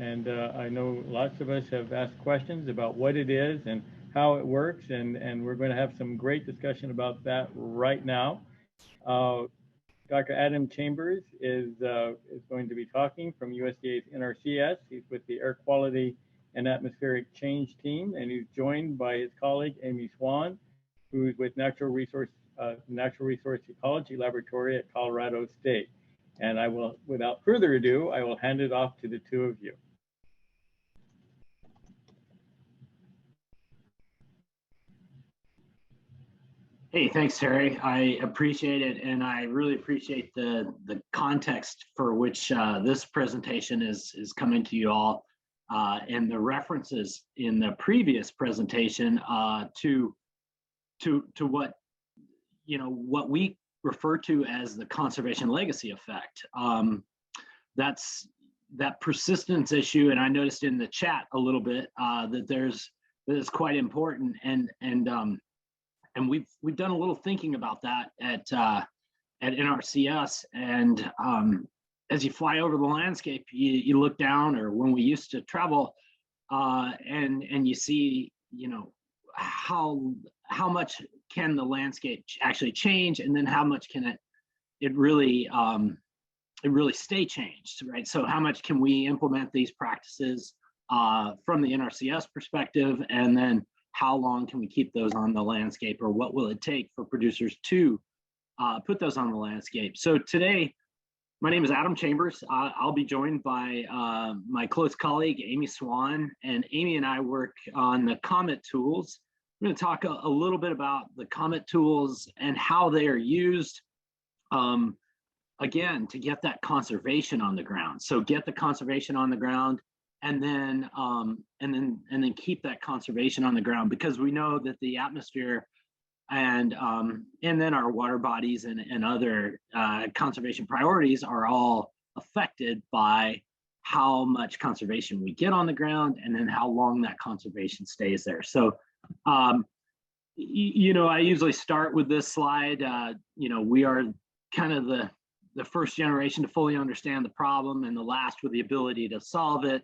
And I know lots of us have asked questions about what it is and how it works, and we're going to have some great discussion about that right now. Uh, Dr. Adam Chambers is going to be talking from USDA's NRCS. He's with the Air Quality and Atmospheric Change team, and he's joined by his colleague Amy Swan, who's with Natural Resource Ecology Laboratory at Colorado State. And I will, without further ado, I will hand it off to the two of you. Hey, thanks, Terry. I appreciate it, and I really appreciate the context for which this presentation is coming to you all, and the references in the previous presentation to what what we refer to as the conservation legacy effect. That's that persistence issue, and I noticed in the chat a little bit that is quite important, and we've done a little thinking about that at NRCS. And as you fly over the landscape, you look down, or when we used to travel, and you see, how much can the landscape actually change, and then how much can it really stay changed, right? So how much can we implement these practices from the NRCS perspective, and then how long can we keep those on the landscape, or what will it take for producers to put those on the landscape? So today, my name is Adam Chambers. I'll be joined by my close colleague, Amy Swan, and Amy and I work on the COMET tools. I'm going to talk a little bit about the COMET tools and how they are used, again, to get that conservation on the ground. So get the conservation on the ground, and then keep that conservation on the ground, because we know that the atmosphere and then our water bodies and other conservation priorities are all affected by how much conservation we get on the ground, and then how long that conservation stays there. So I usually start with this slide. We are kind of the first generation to fully understand the problem, and the last with the ability to solve it.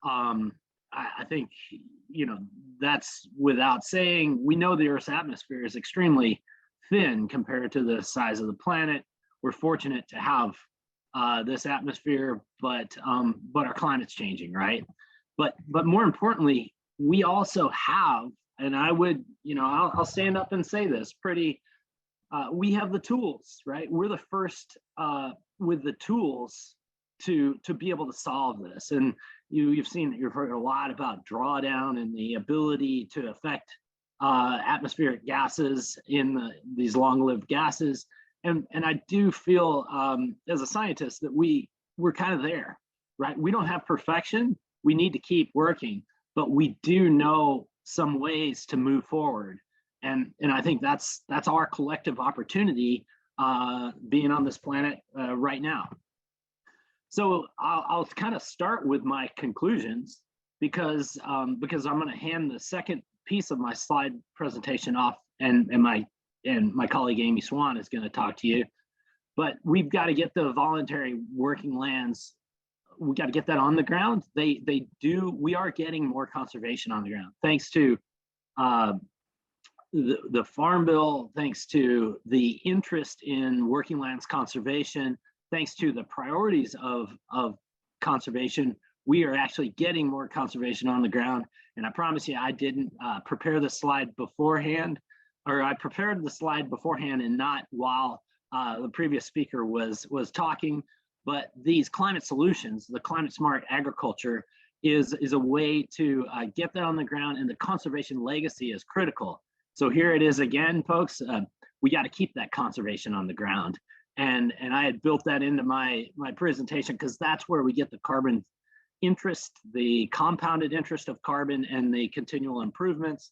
I think, that's without saying. We know the Earth's atmosphere is extremely thin compared to the size of the planet. We're fortunate to have this atmosphere, but our climate's changing, right? But more importantly, we also have, and I would, I'll stand up and say this we have the tools, right? We're the first with the tools to be able to solve this. And you've heard a lot about drawdown and the ability to affect atmospheric gases in these long-lived gases. And I do feel as a scientist that we're kind of there, right? We don't have perfection. We need to keep working, but we do know some ways to move forward. And I think that's our collective opportunity being on this planet right now. So I'll kind of start with my conclusions, because I'm going to hand the second piece of my slide presentation off, and my colleague Amy Swan is going to talk to you. But we've got to get the voluntary working lands. We got to get that on the ground. We are getting more conservation on the ground, thanks to the Farm Bill, thanks to the interest in working lands conservation, thanks to the priorities of conservation. We are actually getting more conservation on the ground. And I promise you, I didn't prepare the slide beforehand, or I prepared the slide beforehand and not while the previous speaker was talking. But these climate solutions, the climate smart agriculture, is a way to get that on the ground, and the conservation legacy is critical. So here it is again, folks. We got to keep that conservation on the ground. And I had built that into my presentation, because that's where we get the carbon interest, the compounded interest of carbon, and the continual improvements.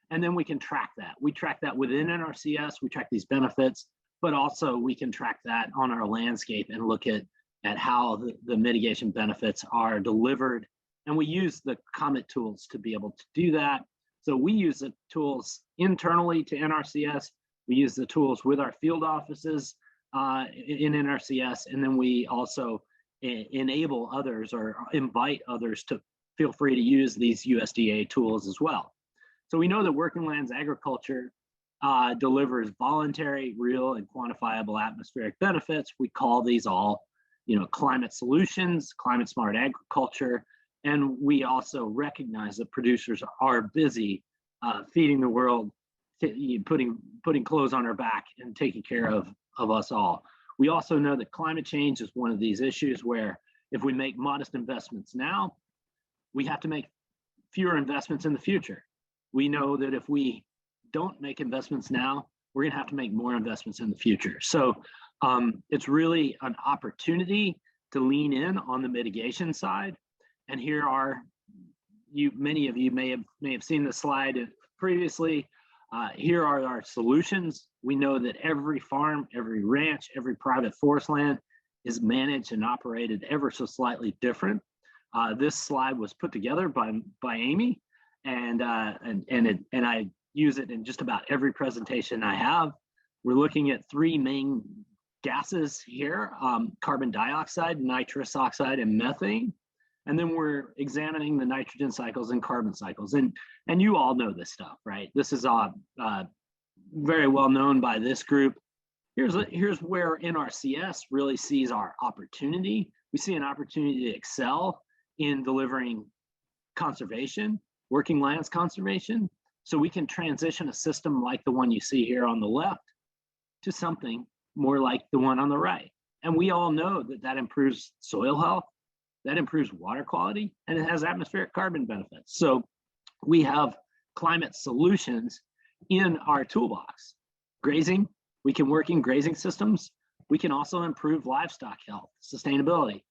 And then we can track that. We track that within NRCS, we track these benefits, but also we can track that on our landscape and look at how the mitigation benefits are delivered. And we use the COMET tools to be able to do that. So we use the tools internally to NRCS. We use the tools with our field offices in NRCS, and then we also enable others or invite others to feel free to use these USDA tools as well. So we know that working lands agriculture delivers voluntary, real, and quantifiable atmospheric benefits. We call these all, climate solutions, climate smart agriculture, and we also recognize that producers are busy feeding the world, putting clothes on our back and taking care of us all. We also know that climate change is one of these issues where if we make modest investments now, we have to make fewer investments in the future. We know that if we don't make investments now, we're going to have to make more investments in the future. So it's really an opportunity to lean in on the mitigation side. And here are many of you may have seen this slide previously. Here are our solutions. We know that every farm, every ranch, every private forest land is managed and operated ever so slightly different. This slide was put together by Amy, and I use it in just about every presentation I have. We're looking at three main gases here: carbon dioxide, nitrous oxide, and methane. And then we're examining the nitrogen cycles and carbon cycles. And you all know this stuff, right? This is very well known by this group. Here's where NRCS really sees our opportunity. We see an opportunity to excel in delivering conservation, working lands conservation, so we can transition a system like the one you see here on the left to something more like the one on the right. And we all know that that improves soil health, that improves water quality, and it has atmospheric carbon benefits. So we have climate solutions in our toolbox. Grazing, we can work in grazing systems. We can also improve livestock health, sustainability,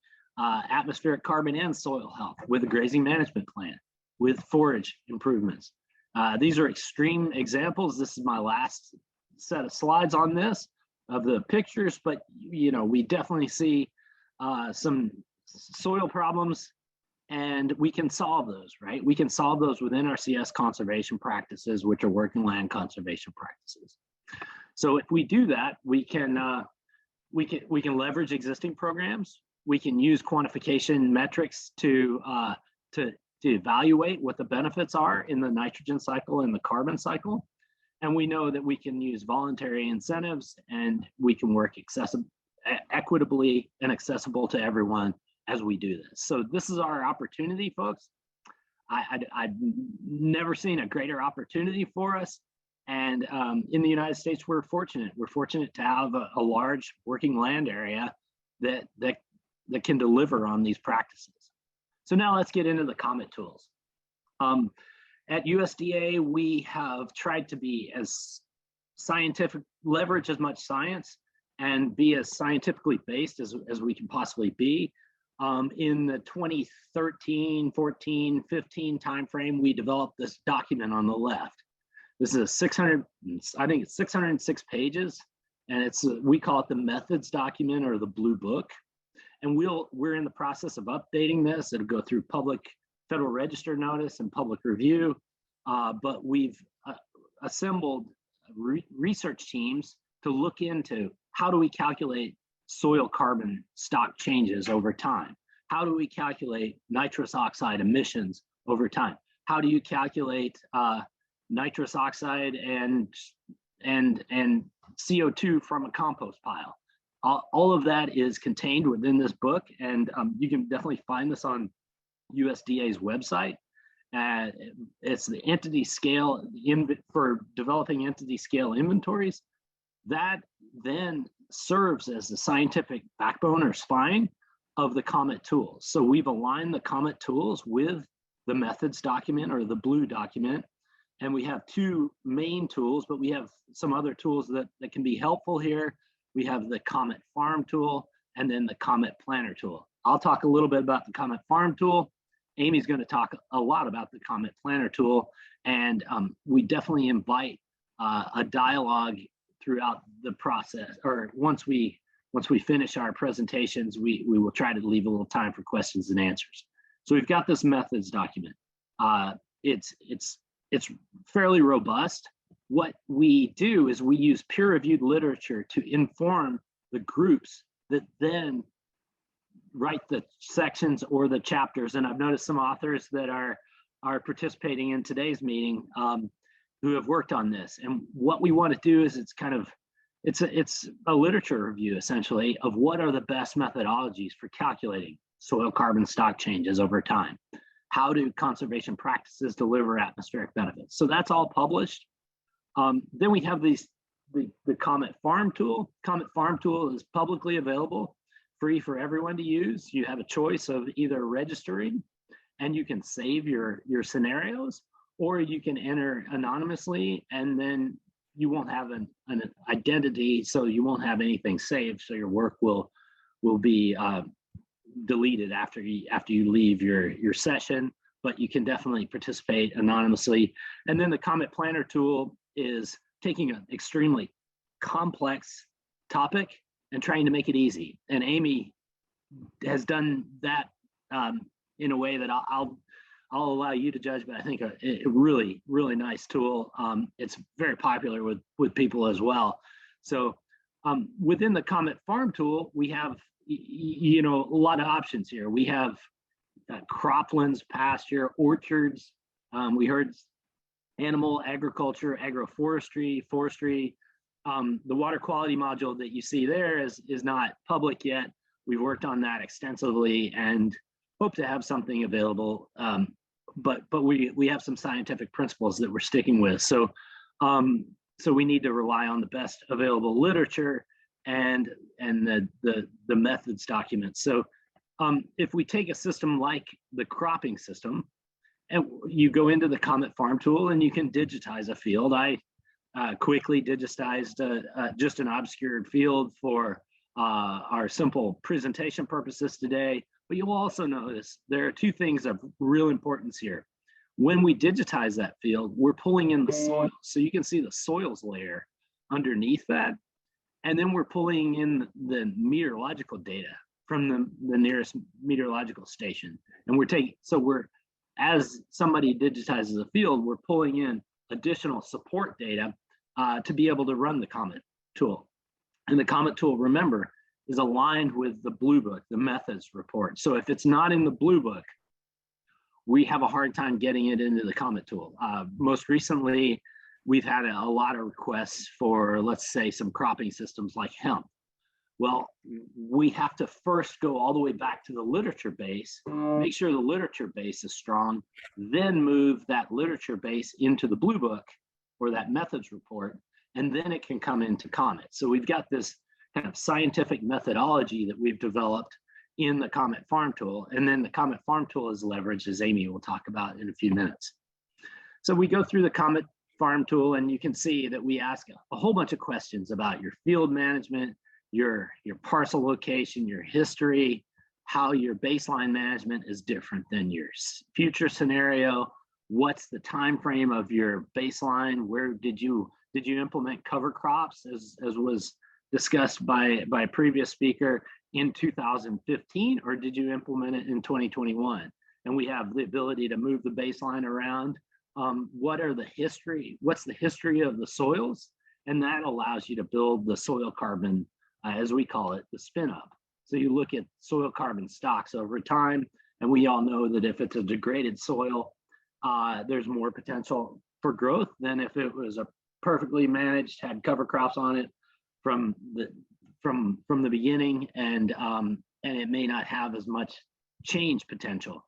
atmospheric carbon and soil health with a grazing management plan, with forage improvements. These are extreme examples. This is my last set of slides on this of the pictures, but we definitely see some soil problems, and we can solve those, right? We can solve those with NRCS conservation practices, which are working land conservation practices. So if we do that, we can leverage existing programs. We can use quantification metrics to evaluate what the benefits are in the nitrogen cycle and the carbon cycle. And we know that we can use voluntary incentives, and we can work equitably and accessible to everyone as we do this. So this is our opportunity, folks. I've never seen a greater opportunity for us. And in the United States, we're fortunate. We're fortunate to have a large working land area that can deliver on these practices. So now let's get into the COMET tools. At USDA, we have tried to be as scientific, leverage as much science, and be as scientifically based as we can possibly be. In the 2013, 14, 15 timeframe, we developed this document on the left. This is 606 pages, and we call it the methods document or the blue book. And we're in the process of updating this. It'll go through public Federal Register notice and public review, but we've assembled research teams to look into how do we calculate soil carbon stock changes over time? How do we calculate nitrous oxide emissions over time? How do you calculate nitrous oxide and CO2 from a compost pile? All of that is contained within this book, and you can definitely find this on USDA's website. It's the entity scale for developing entity scale inventories. That then serves as the scientific backbone or spine of the COMET tools. So we've aligned the COMET tools with the methods document or the blue document. And we have two main tools, but we have some other tools that can be helpful here. We have the COMET farm tool and then the COMET planner tool. I'll talk a little bit about the COMET farm tool. Amy's going to talk a lot about the COMET planner tool. And we definitely invite a dialogue throughout the process, or once we finish our presentations, we will try to leave a little time for questions and answers. So we've got this methods document. It's fairly robust. What we do is we use peer-reviewed literature to inform the groups that then write the sections or the chapters. And I've noticed some authors that are participating in today's meeting who have worked on this. And what we want to do is it's a literature review essentially of what are the best methodologies for calculating soil carbon stock changes over time. How do conservation practices deliver atmospheric benefits? So that's all published. Then we have the COMET Farm Tool. COMET Farm Tool is publicly available, free for everyone to use. You have a choice of either registering and you can save your scenarios, or you can enter anonymously and then you won't have an identity, so you won't have anything saved. So your work will be deleted after you leave your session, but you can definitely participate anonymously. And then the COMET Planner Tool is taking an extremely complex topic and trying to make it easy. And Amy has done that in a way that I'll allow you to judge, but I think a really, really nice tool. It's very popular with people as well. So within the COMET Farm Tool, we have a lot of options here. We have croplands, pasture, orchards. We heard animal agriculture, agroforestry, forestry. The water quality module that you see there is not public yet. We've worked on that extensively and hope to have something available. But we have some scientific principles that we're sticking with. So we need to rely on the best available literature and the methods documents. So if we take a system like the cropping system, and you go into the COMET Farm Tool and you can digitize a field. I quickly digitized just an obscured field for our simple presentation purposes today. But you'll also notice there are two things of real importance here. When we digitize that field, we're pulling in the soil. So you can see the soils layer underneath that. And then we're pulling in the meteorological data from the nearest meteorological station. And as somebody digitizes a field, we're pulling in additional support data to be able to run the COMET tool. And the COMET tool, remember, is aligned with the Blue Book, the methods report. So if it's not in the Blue Book, we have a hard time getting it into the COMET tool. Most recently, we've had a lot of requests for, let's say, some cropping systems like hemp. Well, we have to first go all the way back to the literature base, make sure the literature base is strong, then move that literature base into the Blue Book or that methods report, and then it can come into COMET. So we've got this kind of scientific methodology that we've developed in the COMET Farm Tool, and then the COMET Farm Tool is leveraged, as Amy will talk about in a few minutes. So we go through the COMET Farm Tool, and you can see that we ask a whole bunch of questions about your field management, your parcel location, your history, how your baseline management is different than your future scenario, what's the time frame of your baseline, where did you implement cover crops as was discussed by a previous speaker in 2015, or did you implement it in 2021? And we have the ability to move the baseline around. What's the history of the soils? And that allows you to build the soil carbon, as we call it, the spin up. So you look at soil carbon stocks over time, and we all know that if it's a degraded soil, there's more potential for growth than if it was a perfectly managed, had cover crops on it from the beginning, and it may not have as much change potential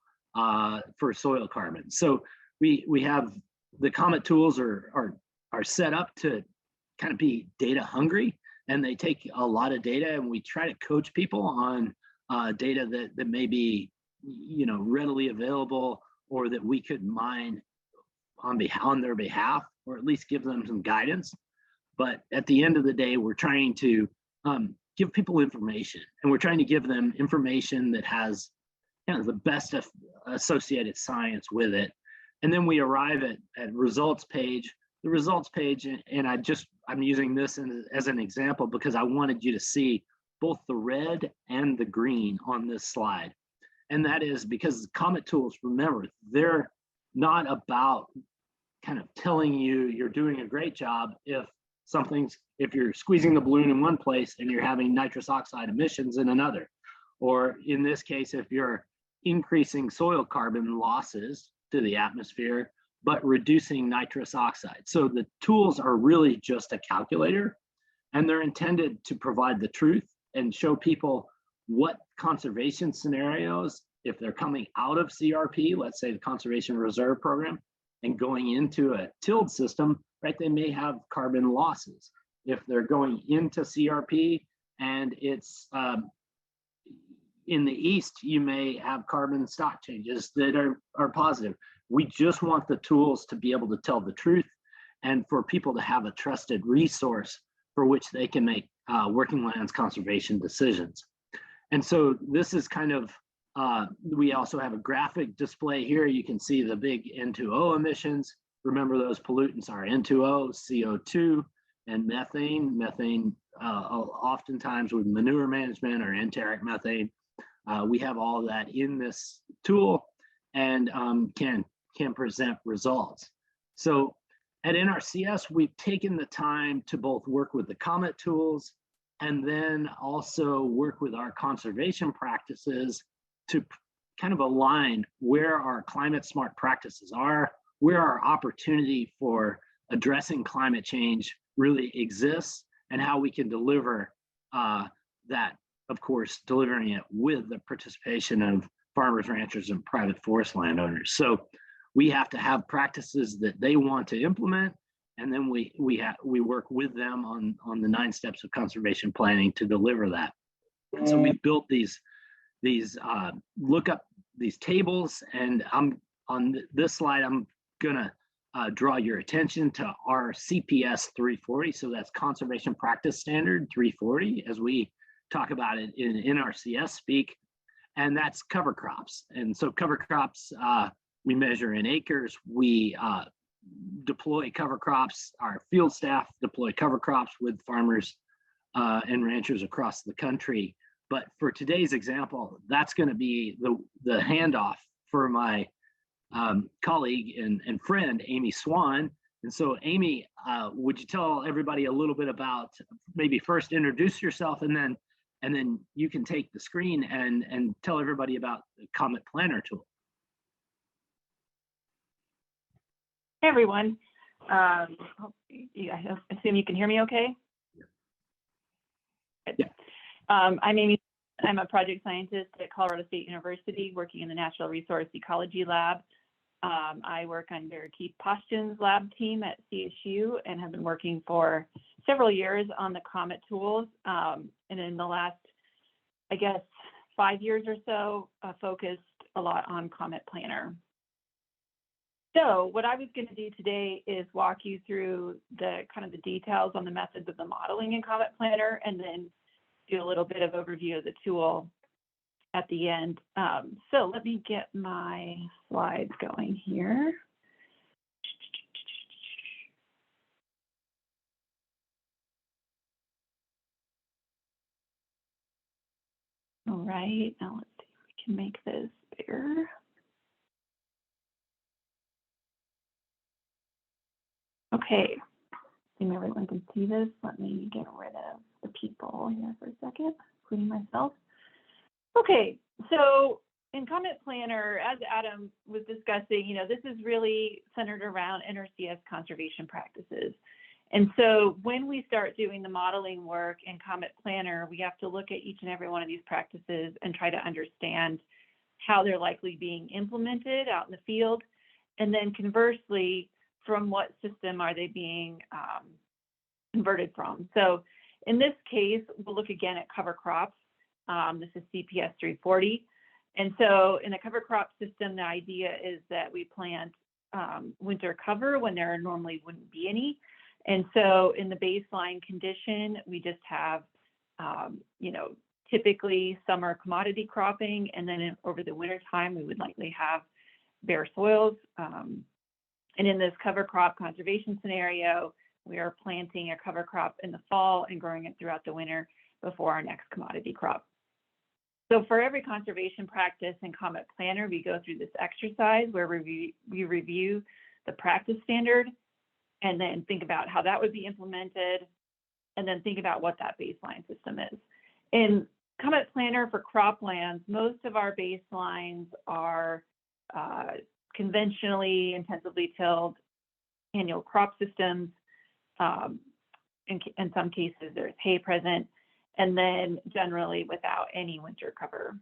for soil carbon. So we have the COMET tools are set up to kind of be data hungry, and they take a lot of data, and we try to coach people on data that may be readily available, or that we could mine on their behalf, or at least give them some guidance. But at the end of the day, we're trying to give people information, and we're trying to give them information that has the best of associated science with it. And then we arrive at results page. The results page, and I'm using this as an example because I wanted you to see both the red and the green on this slide. And that is because COMET tools, remember, they're not about kind of telling you you're doing a great job if you're squeezing the balloon in one place and you're having nitrous oxide emissions in another. or in this case, if you're increasing soil carbon losses to the atmosphere, but reducing nitrous oxide. So the tools are really just a calculator, and they're intended to provide the truth and show people what conservation scenarios, if they're coming out of CRP, let's say the Conservation Reserve Program, and going into a tilled system, right, they may have carbon losses. If they're going into CRP and it's in the east, you may have carbon stock changes that are positive. We just want the tools to be able to tell the truth and for people to have a trusted resource for which they can make working lands conservation decisions. And so this is kind of, we also have a graphic display here. You can see the big N2O emissions. Remember, those pollutants are N2O, CO2, and methane. Methane, oftentimes with manure management or enteric methane. We have all that in this tool and can present results. So at NRCS, we've taken the time to both work with the COMET tools and then also work with our conservation practices to kind of align where our climate smart practices are, where our opportunity for addressing climate change really exists, and how we can deliver that, of course, delivering it with the participation of farmers, ranchers, and private forest landowners. So we have to have practices that they want to implement, and then we work with them on the 9 steps of conservation planning to deliver that. And so we built these look up these tables, and I'm on this slide, I'm gonna draw your attention to our CPS 340. So that's Conservation Practice Standard 340, as we talk about it in NRCS speak, and that's cover crops. And so cover crops, we measure in acres. We deploy cover crops. Our field staff deploy cover crops with farmers and ranchers across the country. But for today's example, that's going to be the handoff for my colleague and friend, Amy Swan. And so, Amy, would you tell everybody a little bit about, maybe first introduce yourself, and then you can take the screen and tell everybody about the COMET Planner tool. Hey everyone, I assume you can hear me okay? Yeah. I'm Amy. I'm a project scientist at Colorado State University working in the Natural Resource Ecology Lab. I work under Keith Postion's lab team at CSU and have been working for several years on the COMET tools. And in the last, I guess, 5 years or so, focused a lot on COMET Planner. So what I was going to do today is walk you through the kind of the details on the methods of the modeling in COMET Planner, and then do a little bit of overview of the tool at the end. So let me get my slides going here. All right, now let's see if we can make this bigger. Okay, assume everyone can see this. Let me get rid of the people here for a second, including myself. Okay, so in COMET Planner, as Adam was discussing, this is really centered around NRCS conservation practices. And so when we start doing the modeling work in COMET Planner, we have to look at each and every one of these practices and try to understand how they're likely being implemented out in the field. And then conversely, from what system are they being converted from? So in this case, we'll look again at cover crops. This is CPS 340. And so in a cover crop system, the idea is that we plant winter cover when there normally wouldn't be any. And so in the baseline condition, we just have, typically summer commodity cropping, and then over the winter time, we would likely have bare soils. And in this cover crop conservation scenario, we are planting a cover crop in the fall and growing it throughout the winter before our next commodity crop. So for every conservation practice in COMET Planner, we go through this exercise where we review the practice standard and then think about how that would be implemented, and then think about what that baseline system is. In COMET planner for croplands, most of our baselines are conventionally intensively tilled annual crop systems. In some cases, there's hay present, and then generally without any winter cover,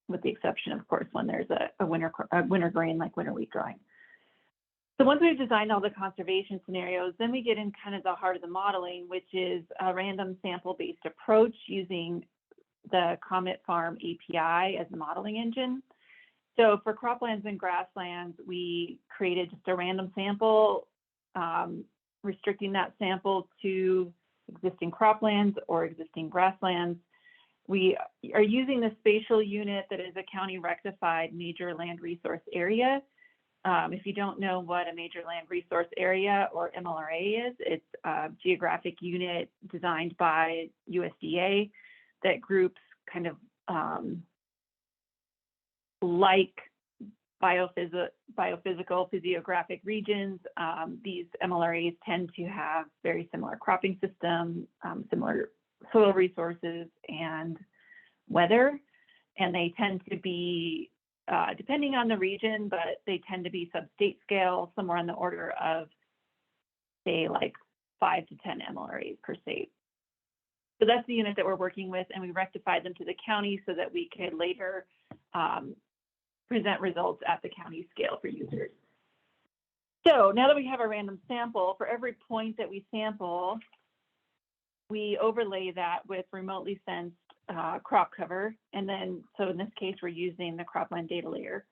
with the exception, of course, when there's a winter grain like winter wheat growing. So once we've designed all the conservation scenarios, then we get in kind of the heart of the modeling, which is a random sample-based approach using the COMET Farm API as the modeling engine. So for croplands and grasslands, we created just a random sample, restricting that sample to existing croplands or existing grasslands. We are using the spatial unit that is a county rectified major land resource area. If you don't know what a major land resource area or MLRA is, it's a geographic unit designed by USDA that groups kind of like biophysical, physiographic regions. These MLRAs tend to have very similar cropping systems, similar soil resources and weather, and they tend to be, depending on the region, but they tend to be sub-state scale, somewhere on the order of, say, like 5 to 10 MLRAs per state. So that's the unit that we're working with, and we rectified them to the county so that we could later present results at the county scale for users. So now that we have a random sample, for every point that we sample, we overlay that with remotely sensed crop cover. And then, so in this case, we're using the cropland data layer.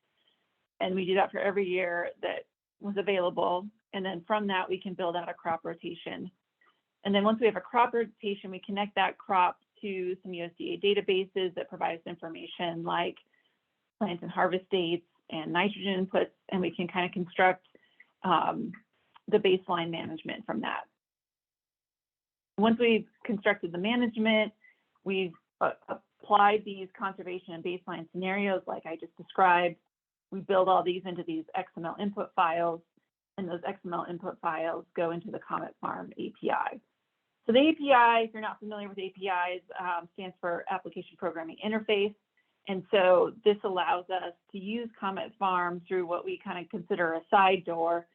And we do that for every year that was available. And then from that, we can build out a crop rotation. And then once we have a crop rotation, we connect that crop to some USDA databases that provide us information like plant and harvest dates and nitrogen inputs, and we can kind of construct the baseline management from that. Once we've constructed the management, we've applied these conservation and baseline scenarios like I just described. We build all these into these XML input files, and those XML input files go into the COMET Farm API. So the API, if you're not familiar with APIs, stands for Application Programming Interface. And so this allows us to use COMET Farm through what we kind of consider a side door,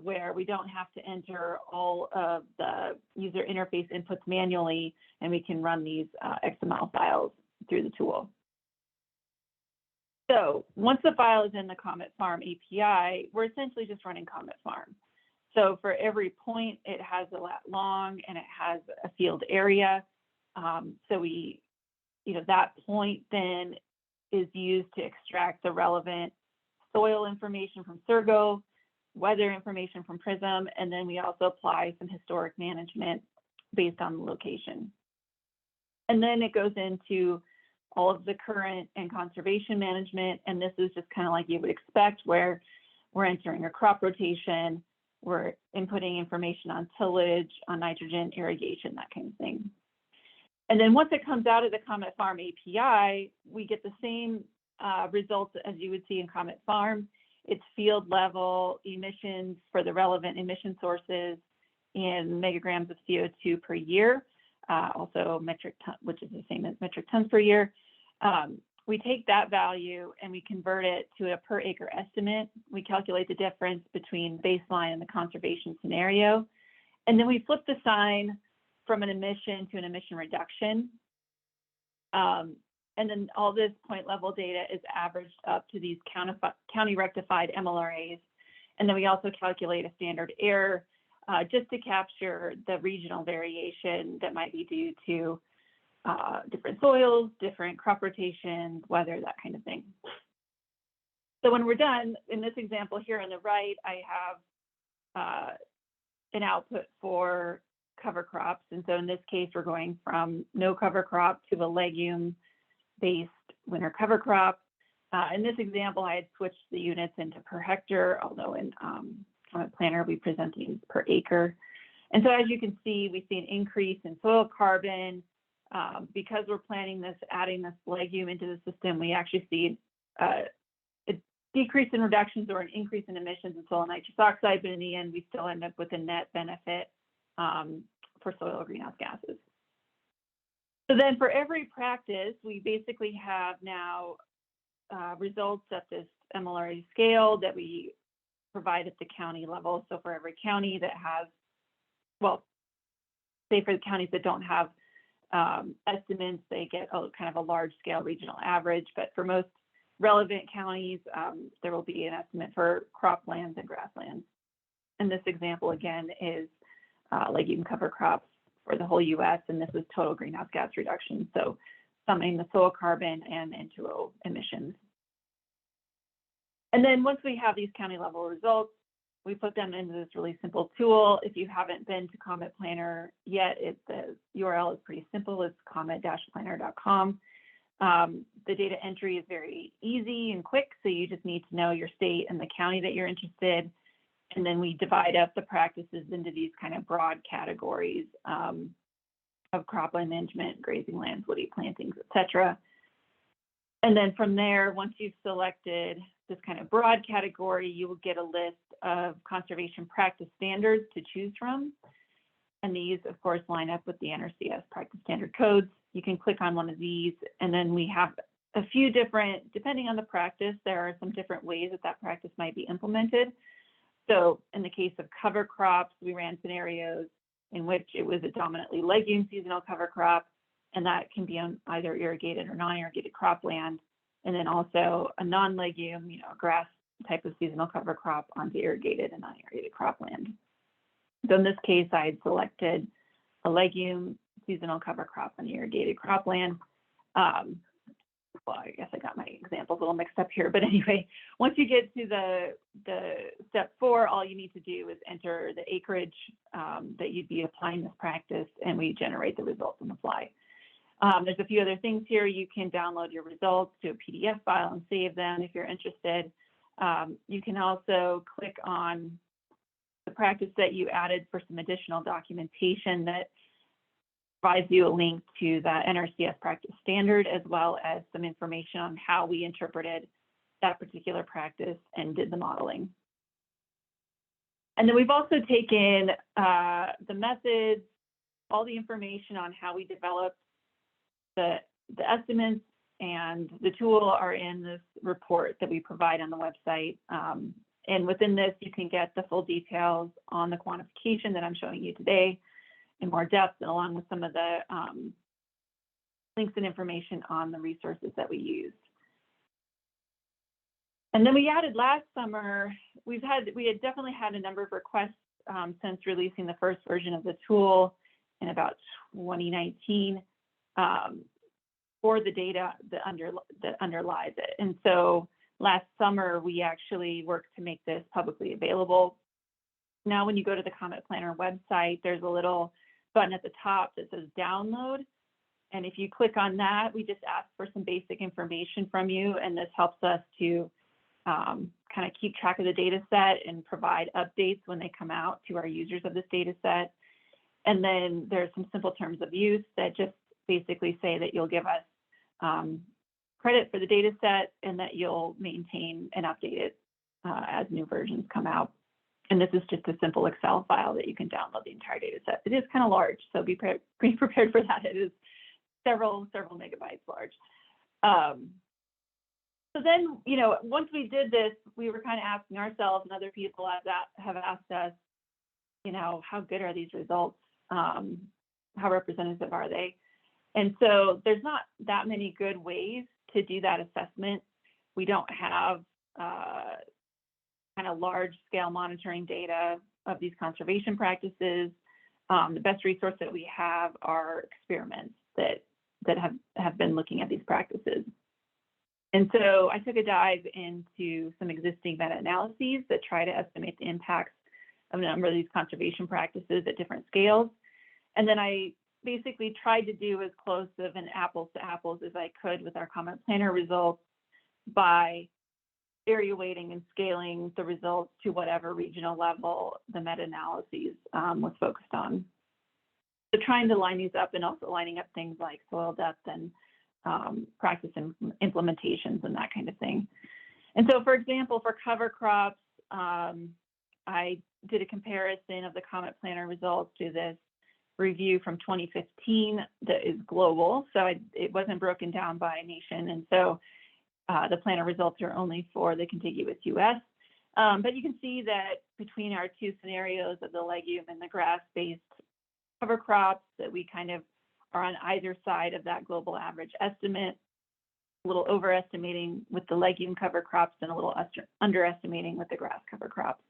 where we don't have to enter all of the user interface inputs manually, and we can run these XML files through the tool. So once the file is in the COMET Farm API, we're essentially just running COMET Farm. So for every point, it has a lat long and it has a field area. So we, that point then is used to extract the relevant soil information from Sergo, weather information from Prism, and then we also apply some historic management based on the location. And then it goes into all of the current and conservation management, and this is just kind of like you would expect, where we're entering a crop rotation, we're inputting information on tillage, on nitrogen, irrigation, that kind of thing. And then once it comes out of the COMET Farm API, we get the same results as you would see in COMET Farm. It's field level emissions for the relevant emission sources in megagrams of CO2 per year, also metric ton, which is the same as metric tons per year. We take that value and we convert it to a per acre estimate. We calculate the difference between baseline and the conservation scenario. And then we flip the sign from an emission to an emission reduction. And then all this point level data is averaged up to these county rectified MLRAs. And then we also calculate a standard error just to capture the regional variation that might be due to different soils, different crop rotations, weather, that kind of thing. So when we're done, in this example here on the right, I have an output for cover crops. And so in this case, we're going from no cover crop to a legume-based winter cover crop. In this example, I had switched the units into per hectare, although in COMET Planner, we present these per acre. And so as you can see, we see an increase in soil carbon. Because we're planting this, adding this legume into the system, we actually see a decrease in reductions or an increase in emissions in soil nitrous oxide, but in the end, we still end up with a net benefit for soil greenhouse gases. So then for every practice, we basically have now results at this MLRA scale that we provide at the county level. So for every county that has, well, say for the counties that don't have estimates, they get kind of a large scale regional average, but for most relevant counties, there will be an estimate for croplands and grasslands. And this example again is legume cover crops for the whole US, and this is total greenhouse gas reduction. So summing the soil carbon and N2O emissions. And then once we have these county level results, we put them into this really simple tool. If you haven't been to COMET Planner yet, the URL is pretty simple. It's comet-planner.com. The data entry is very easy and quick, so you just need to know your state and the county that you're interested. And then we divide up the practices into these kind of broad categories of cropland management, grazing lands, woody plantings, etc. And then from there, once you've selected this kind of broad category, you will get a list of conservation practice standards to choose from. And these, of course, line up with the NRCS practice standard codes. You can click on one of these, and then we have a few different, depending on the practice, there are some different ways that that practice might be implemented. So in the case of cover crops, we ran scenarios in which it was a dominantly legume seasonal cover crop, and that can be on either irrigated or non-irrigated cropland. And then also a non-legume, grass type of seasonal cover crop onto irrigated and non-irrigated cropland. So in this case, I had selected a legume seasonal cover crop on irrigated cropland. Well, I guess I got my examples a little mixed up here, but anyway, once you get to the step 4, all you need to do is enter the acreage that you'd be applying this practice, and we generate the results on the fly. There's a few other things here. You can download your results to a PDF file and save them if you're interested. You can also click on the practice that you added for some additional documentation that provides you a link to the NRCS practice standard, as well as some information on how we interpreted that particular practice and did the modeling. And then we've also taken the methods, all the information on how we developed the estimates and the tool are in this report that we provide on the website. And within this, you can get the full details on the quantification that I'm showing you today in more depth, and along with some of the links and information on the resources that we used. And then we added last summer, we had definitely had a number of requests since releasing the first version of the tool in about 2019 for the data that underlies it. And so last summer, we actually worked to make this publicly available. Now, when you go to the COMET Planner website, there's a little button at the top that says download. And if you click on that, we just ask for some basic information from you. And this helps us to kind of keep track of the data set and provide updates when they come out to our users of this data set. And then there's some simple terms of use that just basically say that you'll give us credit for the data set and that you'll maintain and update it as new versions come out. And this is just a simple Excel file that you can download the entire data set. It is kind of large, so be prepared for that. It is several megabytes large. So then, once we did this, we were kind of asking ourselves, and other people have asked us, how good are these results? How representative are they? And so there's not that many good ways to do that assessment. We don't have kind of large scale monitoring data of these conservation practices. The best resource that we have are experiments that have been looking at these practices. And so I took a dive into some existing meta-analyses that try to estimate the impacts of a number of these conservation practices at different scales. And then I basically tried to do as close of an apples to apples as I could with our COMET Planner results by evaluating and scaling the results to whatever regional level the meta-analyses was focused on. So trying to line these up and also lining up things like soil depth and practice implementations and that kind of thing. And so, for example, for cover crops, I did a comparison of the COMET Planner results to this review from 2015 that is global, so it wasn't broken down by nation, and so the planner results are only for the contiguous U.S. But you can see that between our two scenarios of the legume and the grass-based cover crops, that we kind of are on either side of that global average estimate, a little overestimating with the legume cover crops and a little underestimating with the grass cover crops.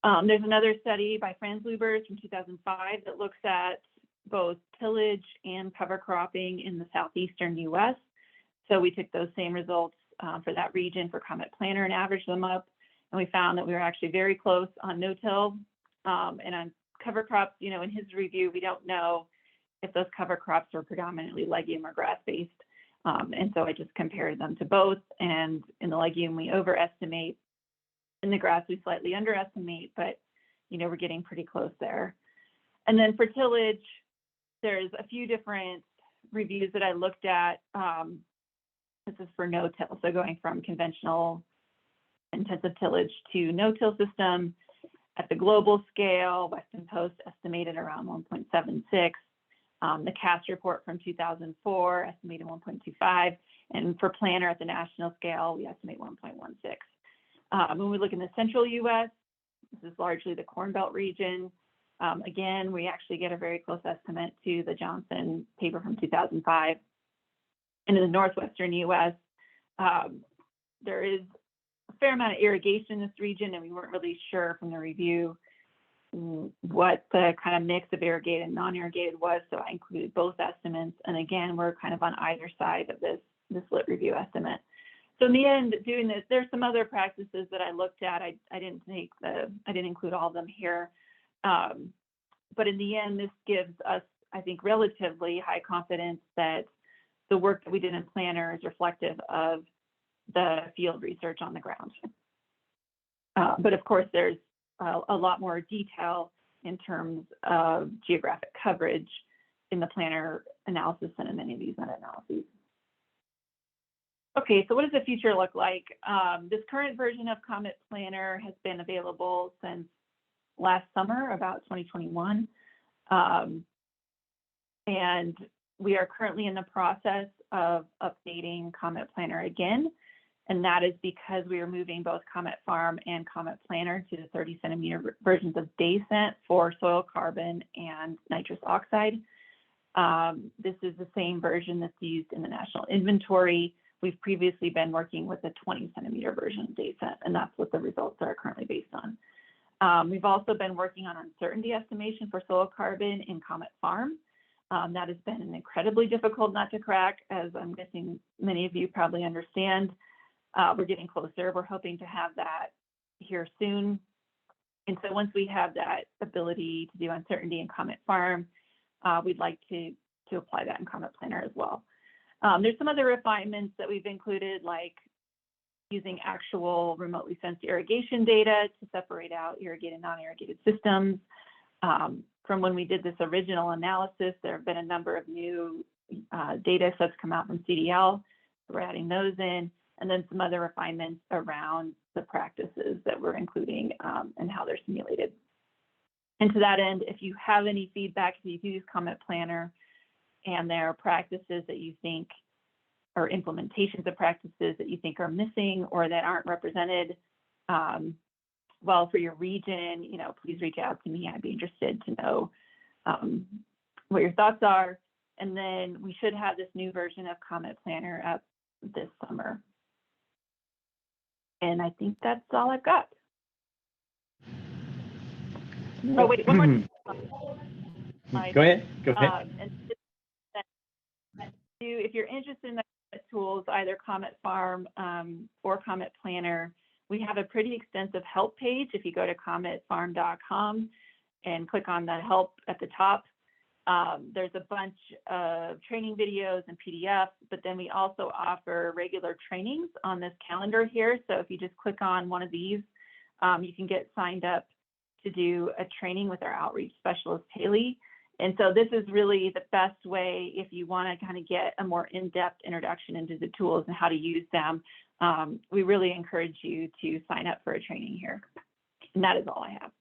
There's another study by Franz Lubers from 2005 that looks at both tillage and cover cropping in the southeastern U.S. So we took those same results for that region for COMET Planner and averaged them up, and we found that we were actually very close on no-till and on cover crops. You know, in his review, we don't know if those cover crops were predominantly legume or grass-based, and so I just compared them to both. And in the legume, we overestimate. In the grass, we slightly underestimate, but you know, we're getting pretty close there. And then for tillage, there's a few different reviews that I looked at. This is for no-till, so going from conventional intensive tillage to no-till system. At the global scale, Weston Post estimated around 1.76. The CAST report from 2004 estimated 1.25. And for planner at the national scale, we estimate 1.16. When we look in the central U.S., this is largely the Corn Belt region. Again, we actually get a very close estimate to the Johnson paper from 2005. And in the northwestern U.S., there is a fair amount of irrigation in this region, and we weren't really sure from the review what the kind of mix of irrigated and non-irrigated was, so I included both estimates. And again, we're kind of on either side of this lit review estimate. So in the end, doing this, there's some other practices that I looked at. I didn't include all of them here. But in the end, this gives us, I think, relatively high confidence that the work that we did in Planner is reflective of the field research on the ground. But of course, there's a lot more detail in terms of geographic coverage in the Planner analysis than in many of these meta-analyses. Okay, so what does the future look like? This current version of COMET Planner has been available since last summer, about 2021. And we are currently in the process of updating COMET Planner again. And that is because we are moving both COMET Farm and COMET Planner to the 30 centimeter versions of DayCent for soil carbon and nitrous oxide. This is the same version that's used in the national inventory. We've previously been working with the 20 centimeter version of DayCent, and that's what the results are currently based on. We've also been working on uncertainty estimation for soil carbon in COMET Farm. That has been an incredibly difficult nut to crack, as I'm guessing many of you probably understand. We're getting closer. We're hoping to have that here soon. And so once we have that ability to do uncertainty in COMET Farm, we'd like to apply that in COMET Planner as well. There's some other refinements that we've included, like using actual remotely sensed irrigation data to separate out irrigated and non-irrigated systems. From when we did this original analysis, there have been a number of new data sets come out from CDL. We're adding those in, and then some other refinements around the practices that we're including and how they're simulated. And to that end, if you have any feedback, if you use COMET Planner and there are practices that you think, or implementations of practices that you think are missing or that aren't represented well for your region, you know, please reach out to me. I'd be interested to know what your thoughts are. And then we should have this new version of COMET Planner up this summer. And I think that's all I've got. Oh, wait, one more. Go ahead. If you're interested in the tools, either COMET Farm or COMET Planner, we have a pretty extensive help page. If you go to cometfarm.com and click on the help at the top, there's a bunch of training videos and PDFs, but then we also offer regular trainings on this calendar here. So if you just click on one of these, you can get signed up to do a training with our outreach specialist, Haley. And so this is really the best way if you want to kind of get a more in-depth introduction into the tools and how to use them. We really encourage you to sign up for a training here. And that is all I have.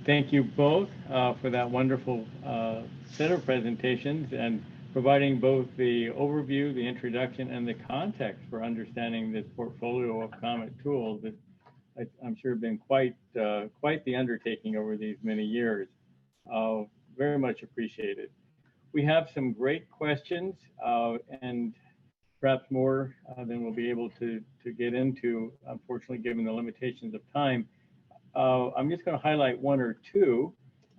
Thank you both for that wonderful set of presentations and providing both the overview, the introduction, and the context for understanding this portfolio of COMET tools that I'm sure have been quite the undertaking over these many years. Very much appreciated. We have some great questions and perhaps more than we'll be able to get into, unfortunately, given the limitations of time. I'm just going to highlight one or two,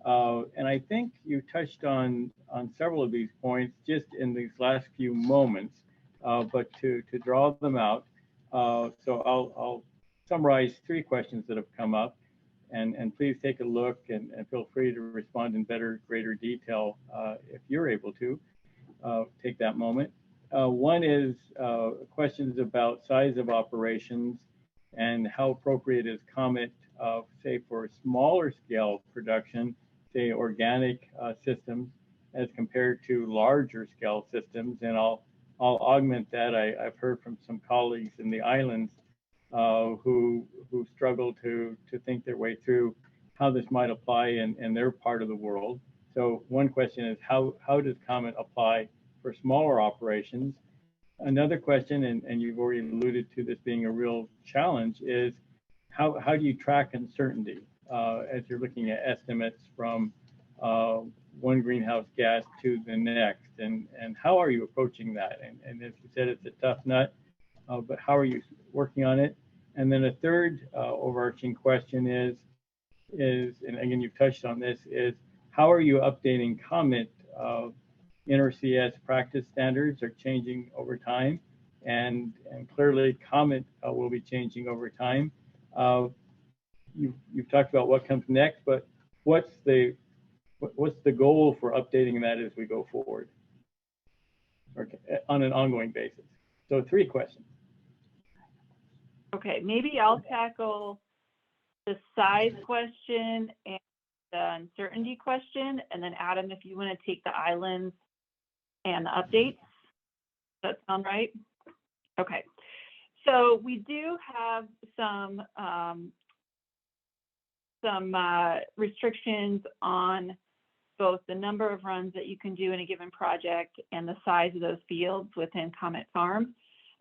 and I think you touched on several of these points just in these last few moments, but to draw them out, so I'll summarize three questions that have come up, and please take a look and feel free to respond in greater detail if you're able to take that moment. One is questions about size of operations and how appropriate is COMET, say for smaller scale production, say organic systems, as compared to larger scale systems. And I'll augment that. I've heard from some colleagues in the islands who struggle to think their way through how this might apply in their part of the world. So one question is how does COMET apply for smaller operations? Another question, and you've already alluded to this being a real challenge, is how do you track uncertainty as you're looking at estimates from one greenhouse gas to the next, and how are you approaching that? And as you said, it's a tough nut, but how are you working on it? And then a third overarching question is, and again, you've touched on this, is how are you updating COMET? NRCS practice standards are changing over time, and clearly COMET will be changing over time. You've talked about what comes next, but what's the goal for updating that as we go forward, okay, on an ongoing basis? So three questions. Okay, maybe I'll tackle the size question and the uncertainty question, and then Adam, if you want to take the islands and the updates. Does that sound right? Okay. So we do have some restrictions on both the number of runs that you can do in a given project and the size of those fields within COMET Farm.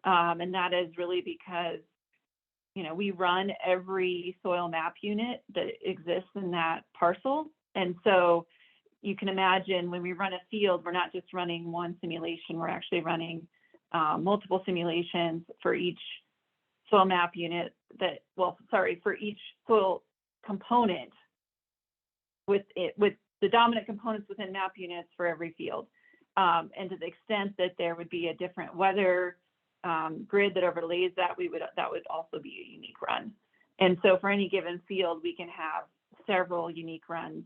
And that is really because, you know, we run every soil map unit that exists in that parcel. And so you can imagine when we run a field, we're not just running one simulation, we're actually running multiple simulations for each soil map unit for each soil component with the dominant components within map units for every field. And to the extent that there would be a different weather grid that overlays that, that would also be a unique run. And so for any given field, we can have several unique runs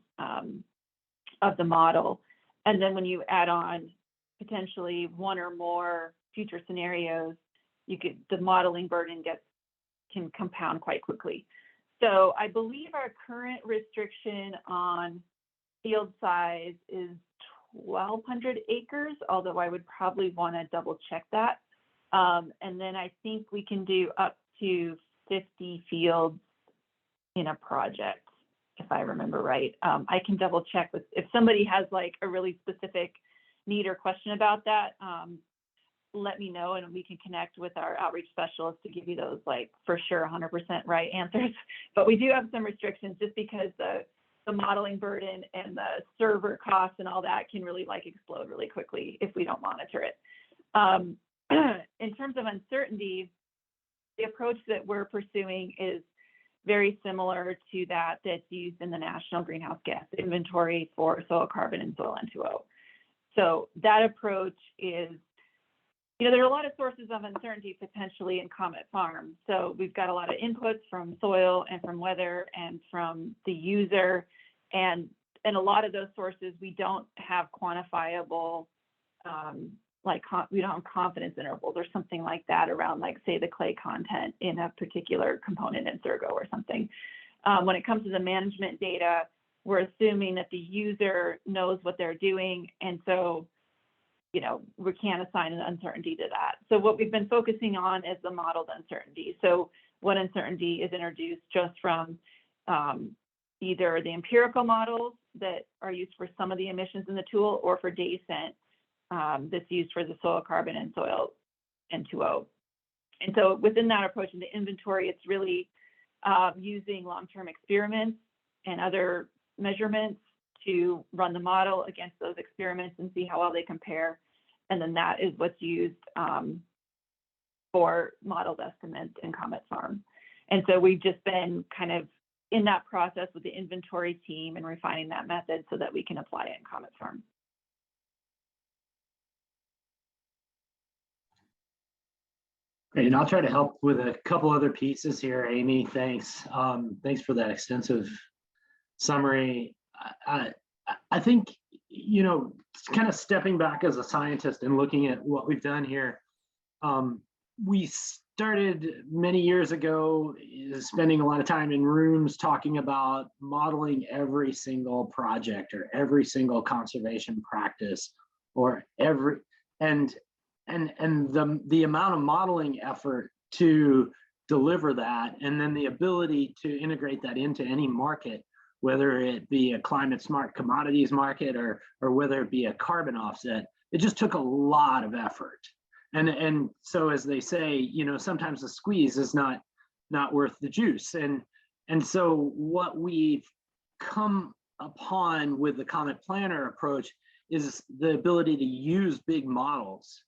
of the model. And then when you add on potentially one or more future scenarios, the modeling burden can compound quite quickly. So I believe our current restriction on field size is 1,200 acres, although I would probably want to double check that. And then I think we can do up to 50 fields in a project, if I remember right. I can double check if somebody has like a really specific need or question about that, let me know and we can connect with our outreach specialist to give you those like for sure 100% right answers. But we do have some restrictions just because the modeling burden and the server costs and all that can really like explode really quickly if we don't monitor it. In terms of uncertainty, the approach that we're pursuing is very similar to that's used in the National Greenhouse Gas Inventory for soil carbon and soil N2O. So that approach is, you know, there are a lot of sources of uncertainty potentially in COMET Farm. So we've got a lot of inputs from soil and from weather and from the user. And a lot of those sources, we don't have quantifiable, we don't have confidence intervals or something like that around, like, say, the clay content in a particular component in Surgo or something. When it comes to the management data, we're assuming that the user knows what they're doing. And so, you know, we can't assign an uncertainty to that. So what we've been focusing on is the modeled uncertainty. So what uncertainty is introduced just from either the empirical models that are used for some of the emissions in the tool, or for DayCent that's used for the soil carbon and soil N2O. And so within that approach in the inventory, it's really using long-term experiments and other measurements to run the model against those experiments and see how well they compare. And then that is what's used for modeled estimates in COMET Farm. And so we've just been kind of in that process with the inventory team and refining that method so that we can apply it in COMET Farm. Great, and I'll try to help with a couple other pieces here. Amy, thanks. Thanks for that extensive summary. I think, you know, kind of stepping back as a scientist and looking at what we've done here, we started many years ago spending a lot of time in rooms talking about modeling every single project or every single conservation practice, or every, and the amount of modeling effort to deliver that, and then the ability to integrate that into any market, whether it be a climate smart commodities market or whether it be a carbon offset, it just took a lot of effort. And so, as they say, you know, sometimes the squeeze is not worth the juice. And so what we've come upon with the COMET Planner approach is the ability to use big models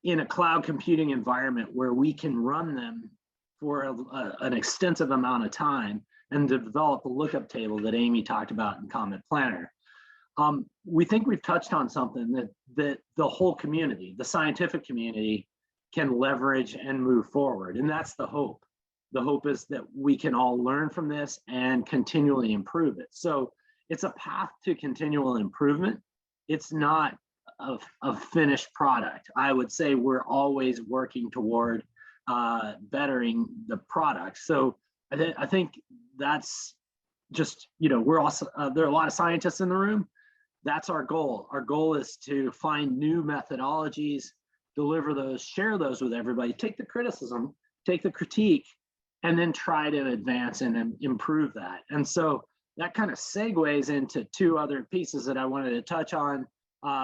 in a cloud computing environment where we can run them for an extensive amount of time and develop a lookup table that Amy talked about in COMET Planner. We think we've touched on something that the whole community, the scientific community, can leverage and move forward. And that's the hope. The hope is that we can all learn from this and continually improve it. So it's a path to continual improvement. It's not a finished product. I would say we're always working toward bettering the product. So I think that's just, you know, we're also, there are a lot of scientists in the room. That's our goal. Our goal is to find new methodologies, deliver those, share those with everybody, take the criticism, take the critique, and then try to advance and improve that. And so that kind of segues into two other pieces that I wanted to touch on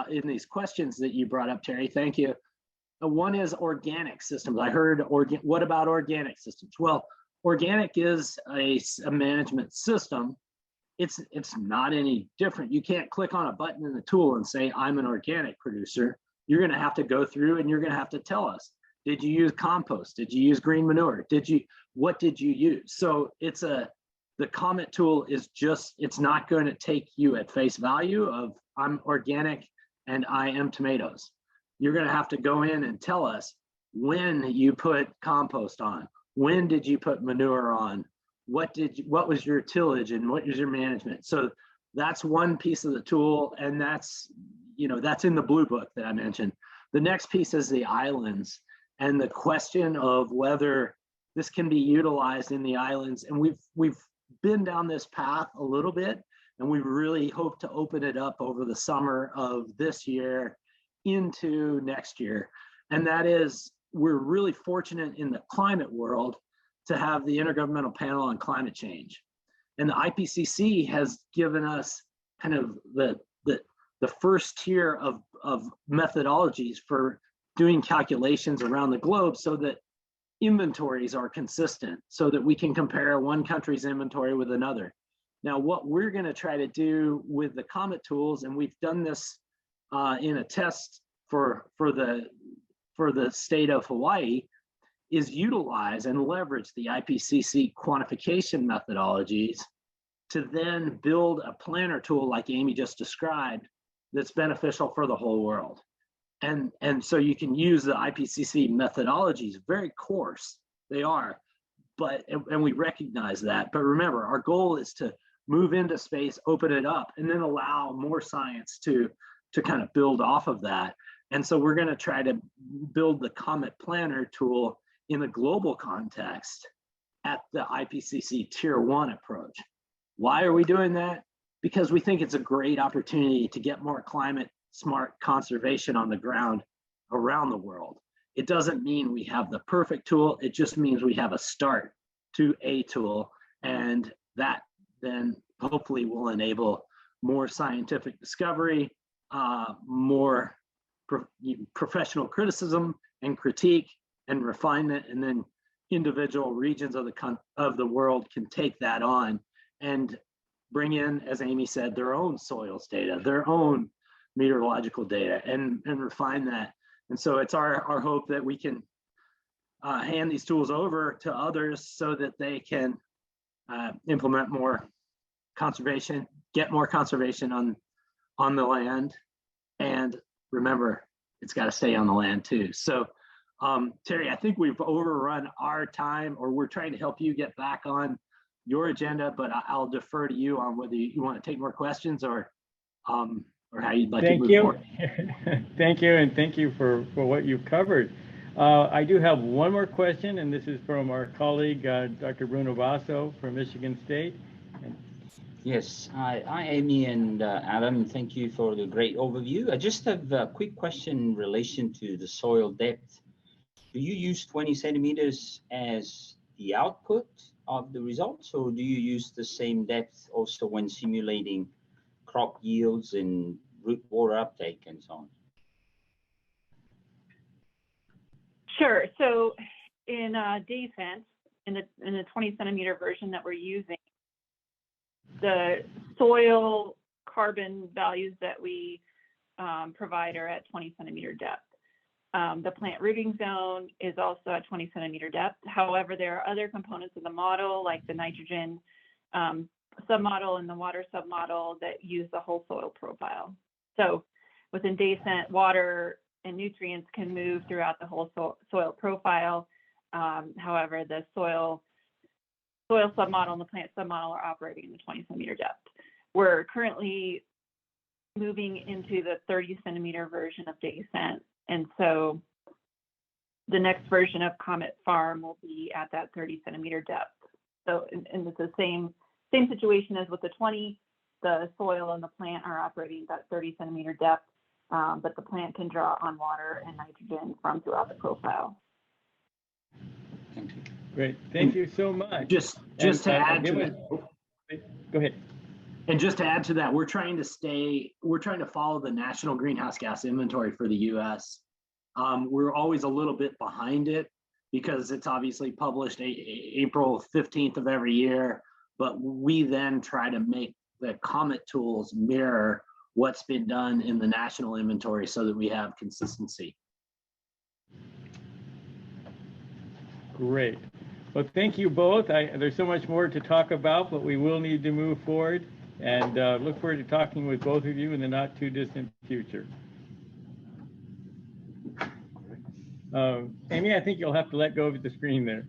in these questions that you brought up, Terry. Thank you. One is organic systems. I heard, what about organic systems? Well, organic is a management system. It's not any different. You can't click on a button in the tool and say, I'm an organic producer. You're going to have to go through and you're going to have to tell us, did you use compost? Did you use green manure? What did you use? So the COMET tool is just, it's not going to take you at face value of I'm organic and I am tomatoes. You're going to have to go in and tell us when you put compost on, when did you put manure on, what was your tillage and what was your management. So that's one piece of the tool, and that's, you know, that's in the blue book that I mentioned. The next piece is the islands and the question of whether this can be utilized in the islands. And we've been down this path a little bit, and we really hope to open it up over the summer of this year into next year. And that is, we're really fortunate in the climate world to have the Intergovernmental Panel on Climate Change. And the IPCC has given us kind of the first tier of methodologies for doing calculations around the globe so that inventories are consistent, so that we can compare one country's inventory with another. Now, what we're going to try to do with the COMET tools, and we've done this in a test for the state of Hawaii, is utilize and leverage the IPCC quantification methodologies to then build a planner tool like Amy just described that's beneficial for the whole world. And so you can use the IPCC methodologies, very coarse they are, and we recognize that. But remember, our goal is to move into space, open it up, and then allow more science to kind of build off of that. And so we're going to try to build the COMET Planner tool in a global context at the IPCC Tier 1 approach. Why are we doing that? Because we think it's a great opportunity to get more climate smart conservation on the ground around the world. It doesn't mean we have the perfect tool. It just means we have a start to a tool, and that then hopefully will enable more scientific discovery, more professional criticism and critique and refinement, and then individual regions of the world can take that on and bring in, as Amy said, their own soils data, their own meteorological data, and refine that. And so it's our hope that we can hand these tools over to others so that they can implement more conservation, get more conservation on the land, and remember, it's got to stay on the land too. So Terry, I think we've overrun our time, or we're trying to help you get back on your agenda, but I'll defer to you on whether you want to take more questions or how you'd like to move forward. Thank you, and thank you for what you've covered. I do have one more question, and this is from our colleague, Dr. Bruno Basso from Michigan State. Yes, hi Amy and Adam, thank you for the great overview. I just have a quick question in relation to the soil depth. Do you use 20 centimeters as the output of the results, or do you use the same depth also when simulating crop yields and root water uptake and so on? Sure. So in Descent, in the 20 centimeter version that we're using, the soil carbon values that we provide are at 20 centimeter depth. The plant rooting zone is also at 20 centimeter depth. However, there are other components of the model, like the nitrogen submodel and the water submodel, that use the whole soil profile. So within Descent, water and nutrients can move throughout the whole soil profile. However, the soil submodel and the plant submodel are operating in the 20 centimeter depth. We're currently moving into the 30 centimeter version of Descent. And so the next version of COMET Farm will be at that 30 centimeter depth. So, and it's the same situation as with the 20, the soil and the plant are operating at that 30 centimeter depth, but the plant can draw on water and nitrogen from throughout the profile. Thank you. Great, thank you so much. Just to add to that. Go ahead. And just to add to that, we're trying to follow the national greenhouse gas inventory for the US. We're always a little bit behind it because it's obviously published April 15th of every year, but we then try to make the COMET tools mirror what's been done in the national inventory so that we have consistency. Great. Well, thank you both. There's so much more to talk about, but we will need to move forward, and look forward to talking with both of you in the not too distant future. Amy, I think you'll have to let go of the screen there.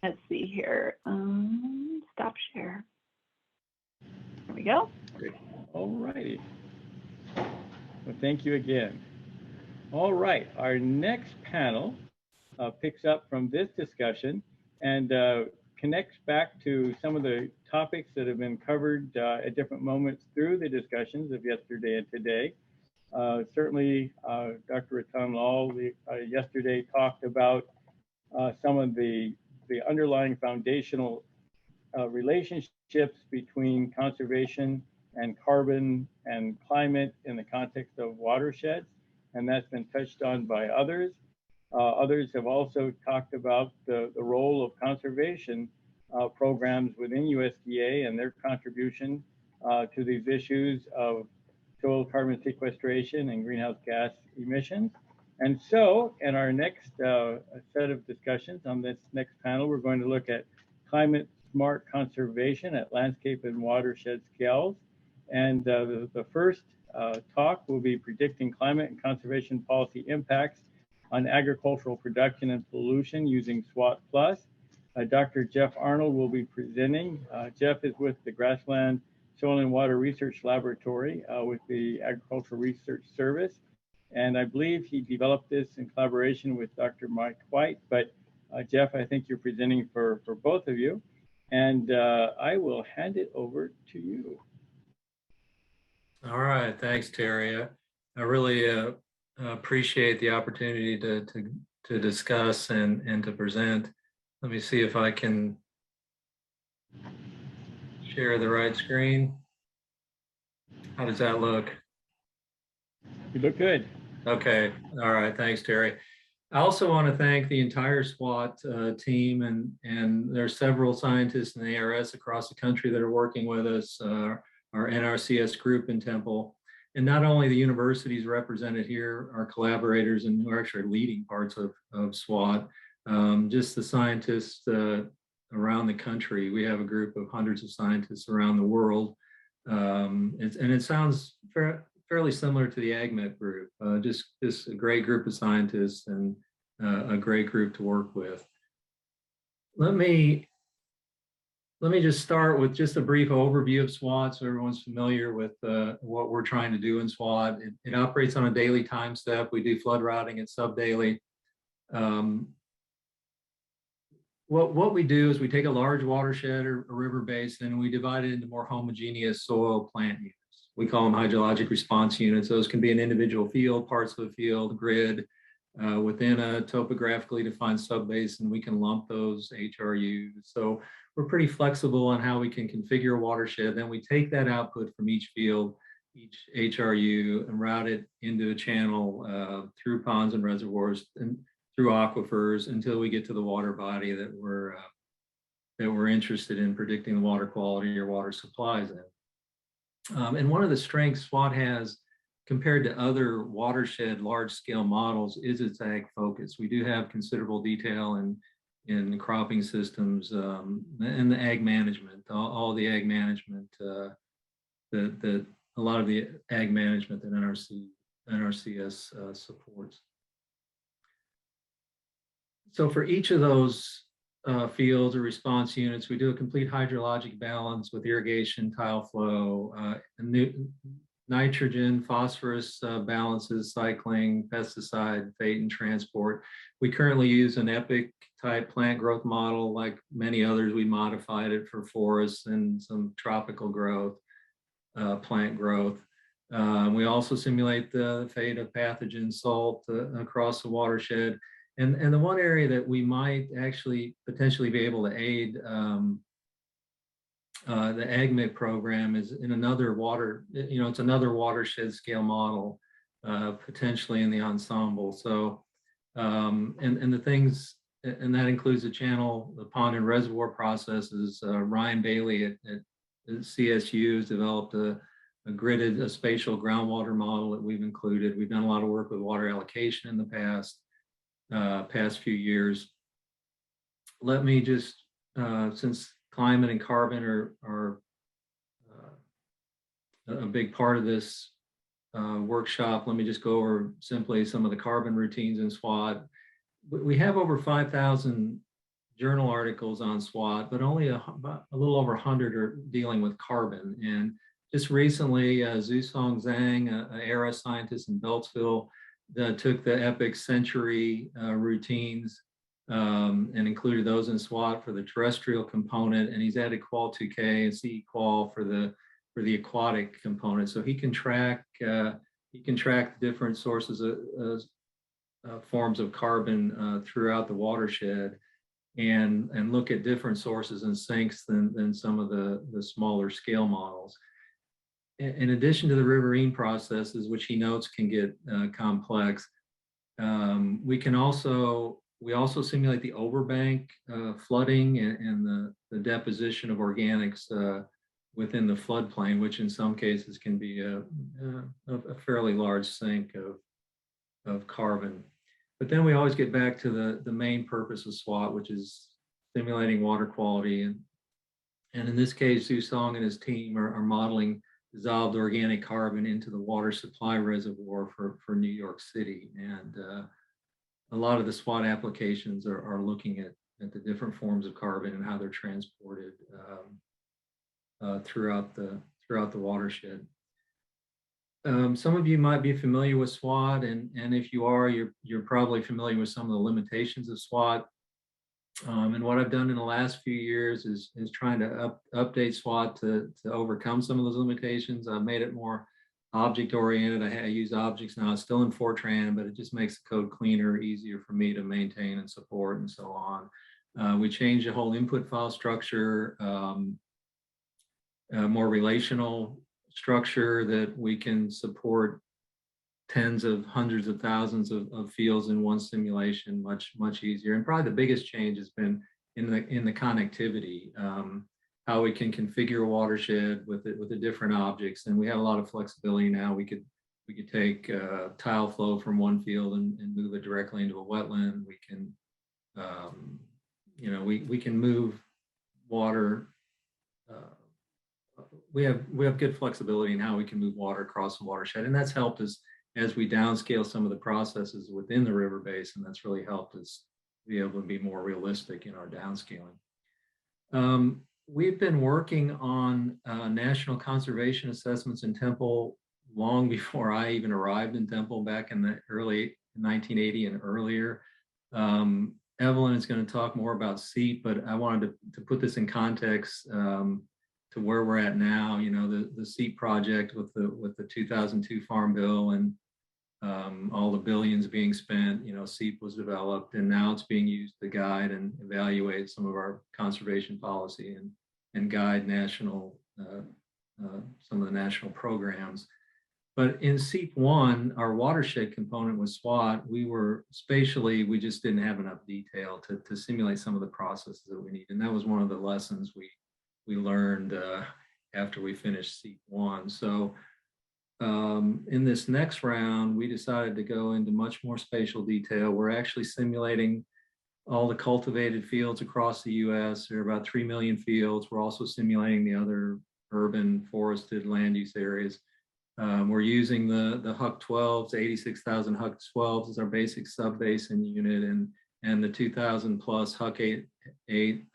Let's see here. Stop share. There we go. Great. All righty. Well, thank you again. All right, our next panel picks up from this discussion and connects back to some of the topics that have been covered at different moments through the discussions of yesterday and today. Certainly, Dr. Ratan Lal yesterday talked about some of the underlying foundational relationships between conservation and carbon and climate in the context of watersheds, and that's been touched on by others. Others have also talked about the role of conservation programs within USDA and their contribution to these issues of soil carbon sequestration and greenhouse gas emissions. And so in our next set of discussions on this next panel, we're going to look at climate smart conservation at landscape and watershed scales. And the first talk will be predicting climate and conservation policy impacts on agricultural production and pollution using SWOT+. Dr. Jeff Arnold will be presenting. Jeff is with the Grassland Soil and Water Research Laboratory with the Agricultural Research Service. And I believe he developed this in collaboration with Dr. Mike White, but Jeff, I think you're presenting for both of you. And I will hand it over to you. All right, thanks, Terry. I really appreciate the opportunity to discuss and to present. Let me see if I can share the right screen. How does that look? You look good. Okay. All right. Thanks, Terry. I also want to thank the entire SWAT team, and there are several scientists in the ARS across the country that are working with us, our NRCS group in Temple. And not only the universities represented here, our collaborators and who are actually leading parts of SWAT, just the scientists around the country. We have a group of hundreds of scientists around the world. And it sounds fairly similar to the AgMIP group, just a great group of scientists and a great group to work with. Let me just start with just a brief overview of SWAT so everyone's familiar with what we're trying to do in SWAT. It operates on a daily time step. We do flood routing at sub-daily. What we do is we take a large watershed or a river basin and we divide it into more homogeneous soil plant units. We call them hydrologic response units. Those can be an individual field, parts of the field, grid. Within a topographically defined subbasin, we can lump those HRUs. So we're pretty flexible on how we can configure a watershed. Then we take that output from each field, each HRU, and route it into a channel through ponds and reservoirs and through aquifers until we get to the water body that we're interested in predicting the water quality or water supplies in. And one of the strengths SWAT has compared to other watershed large-scale models is its ag focus. We do have considerable detail in cropping systems and the ag management, all the ag management that a lot of the ag management that NRCS supports. So for each of those fields or response units, we do a complete hydrologic balance with irrigation, tile flow, nitrogen, phosphorus balances, cycling, pesticide, fate, and transport. We currently use an EPIC type plant growth model. Like many others, we modified it for forests and some tropical growth, plant growth. We also simulate the fate of pathogen salt across the watershed. And the one area that we might actually potentially be able to aid the AgMIP program is in another it's another watershed scale model, potentially in the ensemble. So, and the things, and that includes the channel, the pond and reservoir processes. Ryan Bailey at CSU has developed a spatial groundwater model that we've included. We've done a lot of work with water allocation in the past few years. Let me just, since climate and carbon are a big part of this workshop, let me just go over simply some of the carbon routines in SWAT. We have over 5,000 journal articles on SWAT, but only a little over 100 are dealing with carbon. And just recently, Zhusong Zhang, an ARS scientist in Beltsville, took the EPIC Century routines and included those in SWAT for the terrestrial component, and he's added Qual 2K and CE Qual for the aquatic component. So he can track the different sources of forms of carbon throughout the watershed, and look at different sources and sinks than some of the smaller scale models. In addition to the riverine processes, which he notes can get complex, we also simulate the overbank flooding and the deposition of organics within the floodplain, which in some cases can be a fairly large sink of carbon. But then we always get back to the main purpose of SWAT, which is simulating water quality. And in this case, Zhusong and his team are modeling dissolved organic carbon into the water supply reservoir for New York City. And a lot of the SWAT applications are looking at the different forms of carbon and how they're transported throughout the watershed. Some of you might be familiar with SWAT, and if you are, you're probably familiar with some of the limitations of SWAT. And what I've done in the last few years is trying to update SWAT to overcome some of those limitations. I've made it more object oriented. I use objects now. It's still in Fortran, but it just makes the code cleaner, easier for me to maintain and support and so on. We changed the whole input file structure. more relational structure that we can support tens of hundreds of thousands of fields in one simulation much easier. And probably the biggest change has been in the connectivity, how we can configure a watershed with the different objects. And we have a lot of flexibility now. We could take tile flow from one field and move it directly into a wetland. We can we can move water. We have good flexibility in how we can move water across the watershed, and that's helped us as we downscale some of the processes within the river basin. That's really helped us be able to be more realistic in our downscaling. We've been working on national conservation assessments in Temple long before I even arrived in Temple back in the early 1980 and earlier. Evelyn is going to talk more about SEEP, but I wanted to put this in context to where we're at now. You know, the SEEP project with the 2002 Farm Bill and all the billions being spent, you know, SEEP was developed, and now it's being used to guide and evaluate some of our conservation policy and guide national some of the national programs. But in SEEP 1, our watershed component was SWAT. We were spatially, we just didn't have enough detail to simulate some of the processes that we need. And that was one of the lessons we learned after we finished SEEP 1. So in this next round, we decided to go into much more spatial detail. We're actually simulating all the cultivated fields across the US. There are about 3 million fields. We're also simulating the other urban forested land use areas. We're using the Huck 12s, 86,000 Huck 12s as our basic sub-basin unit, and the 2,000 plus Huck 8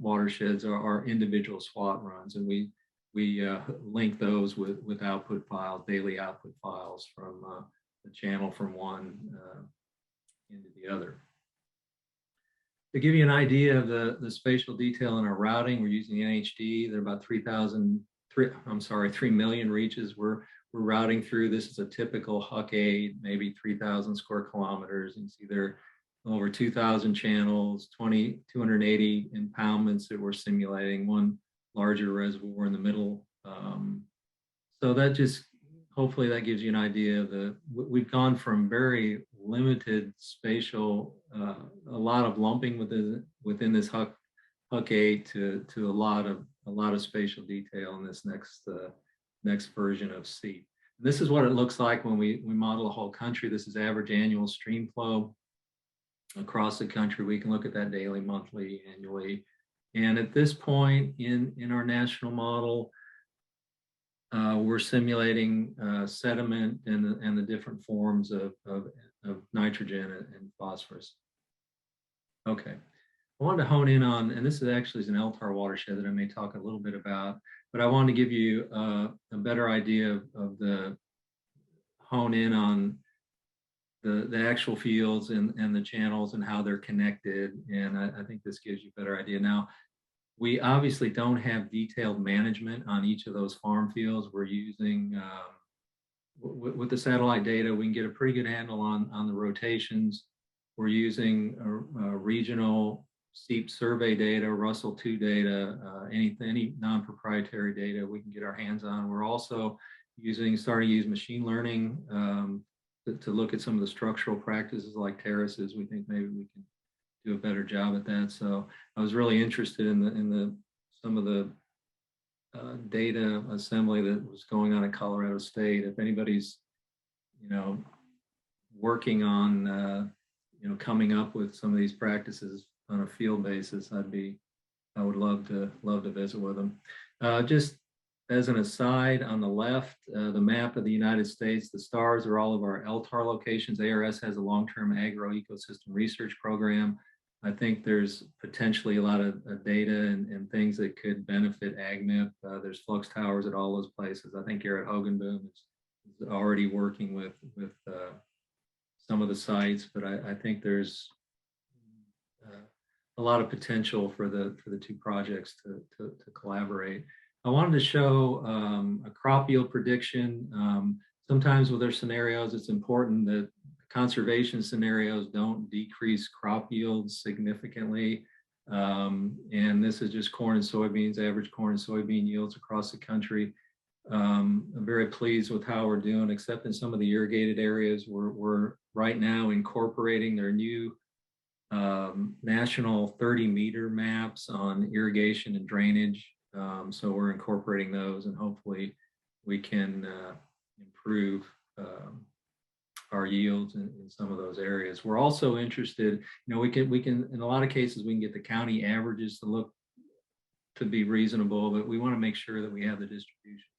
watersheds are our individual SWAT runs, and we link those with output files, daily output files from the channel from one into the other. To give you an idea of the spatial detail in our routing, we're using NHD. There are about 3 million reaches we're routing through. This is a typical Huck 8, maybe 3,000 square kilometers. You can see there are over 2,000 channels, 280 impoundments that we're simulating, one larger reservoir in the middle. So that just, hopefully that gives you an idea of we've gone from very limited spatial, a lot of lumping within this Huck 8 to a lot of spatial detail in this next version of SEEP. This is what it looks like when we model a whole country. This is average annual stream flow across the country. We can look at that daily, monthly, annually. And at this point in our national model, we're simulating sediment and the different forms of nitrogen and phosphorus. Okay, I wanted to hone in on, and this is actually an LTAR watershed that I may talk a little bit about, but I wanted to give you a better idea of hone in on the actual fields and the channels and how they're connected. And I think this gives you a better idea. Now, we obviously don't have detailed management on each of those farm fields. We're using, with the satellite data, we can get a pretty good handle on the rotations. We're using regional SEEP survey data, Russell 2 data, any non-proprietary data we can get our hands on. We're also starting to use machine learning to look at some of the structural practices like terraces. We think maybe we can do a better job at that. So I was really interested in some of the data assembly that was going on at Colorado State. If anybody's, working on, coming up with some of these practices on a field basis, I would love to visit with them. Just as an aside, on the left, the map of the United States, the stars are all of our LTAR locations. ARS has a long-term Agroecosystem research program. I think there's potentially a lot of data and things that could benefit AgMIP. There's flux towers at all those places. I think Garrett Hogenboom is already working with some of the sites, but I think there's a lot of potential for the two projects to collaborate. I wanted to show a crop yield prediction. Sometimes with their scenarios, it's important that conservation scenarios don't decrease crop yields significantly. And this is just corn and soybeans, average corn and soybean yields across the country. I'm very pleased with how we're doing, except in some of the irrigated areas. We're right now incorporating their new national 30-meter maps on irrigation and drainage. So we're incorporating those, and hopefully we can improve our yields in some of those areas. We're also interested, we can in a lot of cases we can get the county averages to be reasonable, but we want to make sure that we have the distributions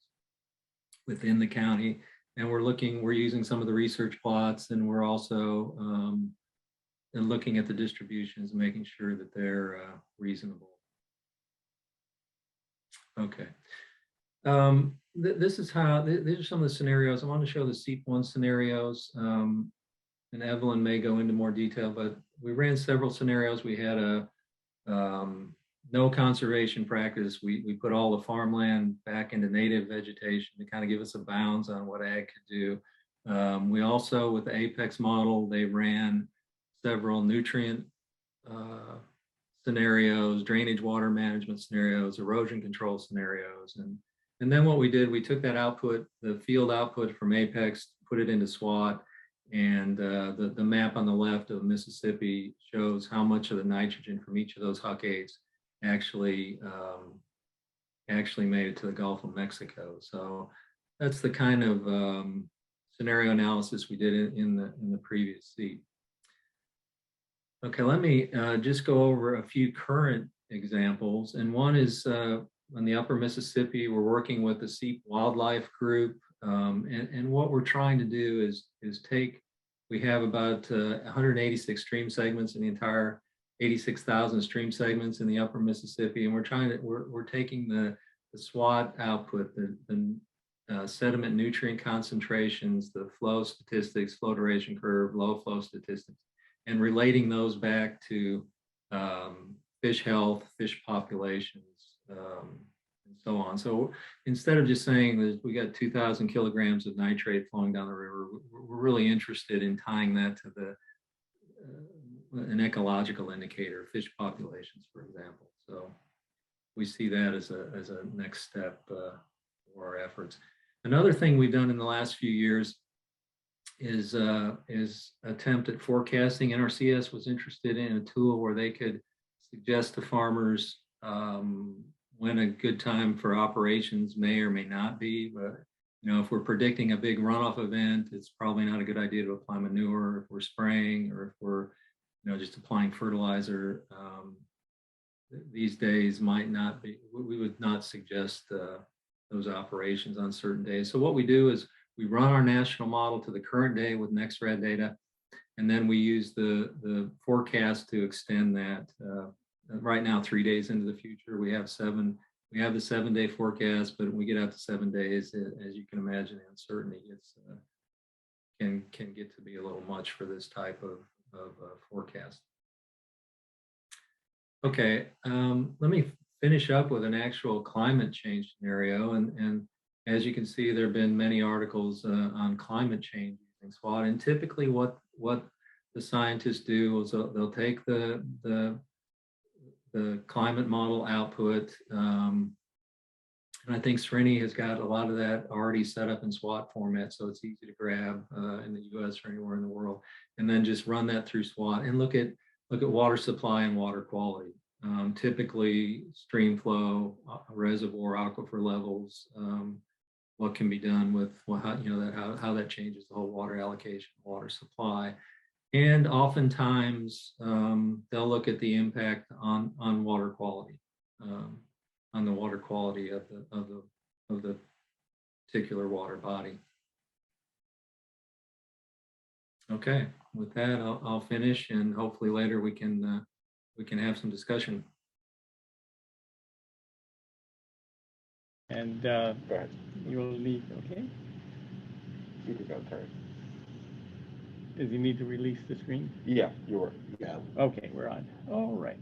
within the county. And we're using some of the research plots, and we're also looking at the distributions and making sure that they're reasonable. Okay. This is how, these are some of the scenarios. I want to show the SEEP1 scenarios, and Evelyn may go into more detail, but we ran several scenarios. We had a no conservation practice. We put all the farmland back into native vegetation to kind of give us a bounds on what ag could do. We also, with the Apex model, they ran several nutrient scenarios, drainage water management scenarios, erosion control scenarios. And then what we did, we took that output, the field output from Apex, put it into SWOT, and the map on the left of Mississippi shows how much of the nitrogen from each of those Huck 8s actually made it to the Gulf of Mexico. So that's the kind of scenario analysis we did in the previous seat. Okay, let me just go over a few current examples. And one is in the upper Mississippi, we're working with the SEEP Wildlife Group. And what we're trying to do is take, we have about 186 stream segments in the entire 86,000 stream segments in the upper Mississippi. And we're taking the SWOT output, the sediment nutrient concentrations, the flow statistics, flow duration curve, low flow statistics, and relating those back to fish health, fish populations, and so on. So instead of just saying that we got 2,000 kilograms of nitrate flowing down the river, we're really interested in tying that to an ecological indicator, fish populations, for example. So we see that as a next step for our efforts. Another thing we've done in the last few years is attempt at forecasting. NRCS was interested in a tool where they could suggest to farmers when a good time for operations may or may not be. But if we're predicting a big runoff event, it's probably not a good idea to apply manure. If we're spraying, or if we're just applying fertilizer, these days might not be. We would not suggest those operations on certain days. So what we do is we run our national model to the current day with NextRad data, and then we use the forecast to extend that. Right now, 3 days into the future, we have the 7-day forecast, but when we get out to 7 days, as you can imagine, the uncertainty can get to be a little much for this type of forecast. Okay, let me finish up with an actual climate change scenario, and as you can see, there have been many articles on climate change using SWOT. And typically, what the scientists do is they'll take the climate model output, and I think Srini has got a lot of that already set up in SWOT format, so it's easy to grab in the U.S. or anywhere in the world, and then just run that through SWOT and look at water supply and water quality. Typically, stream flow, reservoir, aquifer levels. What can be done with how that changes the whole water allocation, water supply, and oftentimes they'll look at the impact on water quality, on the water quality of the particular water body. Okay, with that I'll finish, and hopefully later we can have some discussion. And you'll need, okay? You can go, Terry. Does he need to release the screen? Yeah, you were. Yeah. Okay, we're on. All right.